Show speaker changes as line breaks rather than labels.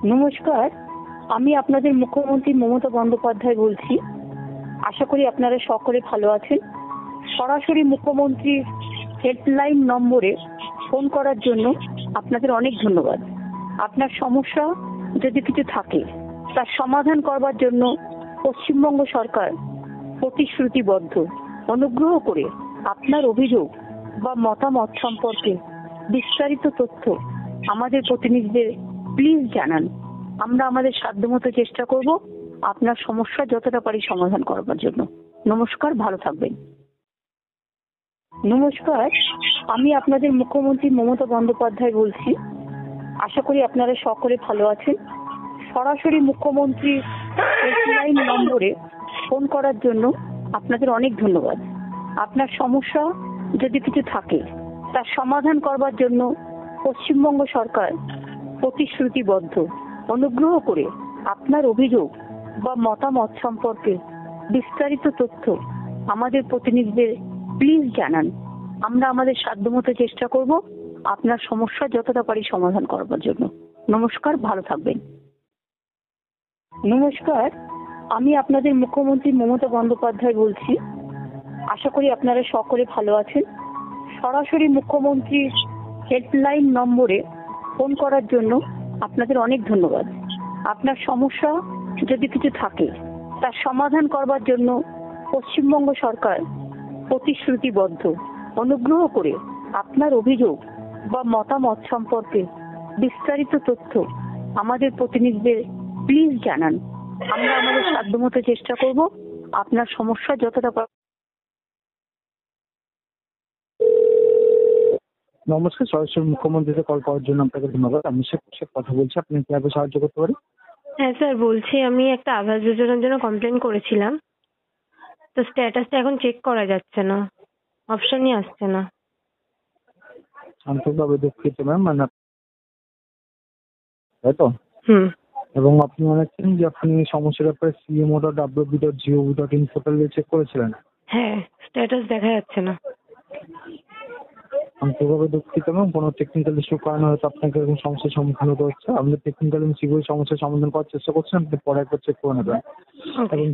নমস্কার, আমি আপনাদের মুখ্যমন্ত্রী মমতা বন্দ্যোপাধ্যায় বলছি। আশা করি আপনারা সকলে ভালো আছেন। সরাসরি মুখ্যমন্ত্রীর হেল্পলাইন নম্বরে ফোন করার জন্য আপনাদের অনেক ধন্যবাদ। আপনার সমস্যা যদি কিছু থাকে তার সমাধান করবার জন্য পশ্চিমবঙ্গ সরকার প্রতিশ্রুতিবদ্ধ। অনুগ্রহ করে আপনার অভিযোগ বা মতামত সম্পর্কে বিস্তারিত তথ্য আমাদের প্রতিনিধিদের প্লিজ জানান। আমরা আমাদের সাধ্যমতো চেষ্টা করব আপনার সমস্যা যতটা পারি সমাধান করবার জন্য। নমস্কার, ভালো থাকবেন। নমস্কার, আমি আপনাদের মুখ্যমন্ত্রী মমতা বন্দ্যোপাধ্যায় বলছি। আশা করি আপনারা সকলে ভালো আছেন। সরাসরি মুখ্যমন্ত্রী হেল্পলাইন নম্বরে ফোন করার জন্য আপনাদের অনেক ধন্যবাদ। আপনার সমস্যা যদি কিছু থাকে তার সমাধান করবার জন্য পশ্চিমবঙ্গ সরকার প্রতিশ্রুতিবদ্ধ। অনুগ্রহ করে আপনার অভিযোগ বা মতামত সম্পর্কে বিস্তারিত তথ্য আমাদের প্রতিনিধিদের প্লিজ জানান। আমরা আমাদের সাধ্যমতো চেষ্টা করব আপনার সমস্যা যতটা পারি সমাধান করবার জন্য। নমস্কার, ভালো থাকবেন। নমস্কার, আমি আপনাদের মুখ্যমন্ত্রী মমতা বন্দ্যোপাধ্যায় বলছি। আশা করি আপনারা সকলে ভালো আছেন। সরাসরি মুখ্যমন্ত্রী হেল্পলাইন নম্বরে ফোন করার জন্য আপনাদের অনেক ধন্যবাদ। আপনার সমস্যা যদি কিছু থাকে তার সমাধান করবার জন্য পশ্চিমবঙ্গ সরকার প্রতিশ্রুতিবদ্ধ। অনুগ্রহ করে আপনার অভিযোগ বা মতামত সম্পর্কে বিস্তারিত তথ্য আমাদের প্রতিনিধিদের প্লিজ জানান। আমরা আমাদের সাধ্যমতো চেষ্টা করব আপনার সমস্যা যতটা
নমস্কার, সরাসরি মুখ্যমন্ত্রীতে কল করার জন্য আপনাকে ধন্যবাদ। আমি শেখ কথা বলছি। আপনি কিভাবে সাহায্য করতে পারি?
হ্যাঁ স্যার, বলছি আমি একটা আবাস যোজনার জন্য কমপ্লেন করেছিলাম, তো স্ট্যাটাসটা এখন চেক করা যাচ্ছে না, অপশনই আসছে না।
আন্তরিকভাবে দুঃখিত ম্যাম, তাই তো? এবং আপনি জানাচ্ছেন যে আপনি সমস্যার ব্যাপারে cmo.wb.gov.in পোর্টালে চেক করেছিলেন।
হ্যাঁ, স্ট্যাটাস দেখা যাচ্ছে না।
আন্তরিকভাবে দুঃখিত ম্যাম, কোনো টেকনিক্যাল ইস্যুর কারণে হয়তো আপনাকে এরকম সমস্যার সম্মুখীন হতে হচ্ছে। আমাদের টেকনিক্যাল এবং সিকিউরিটি সমস্যার সমাধান করার চেষ্টা করছেন, আপনি পরে একবার চেক করে নেবেন।
Okay.
এবং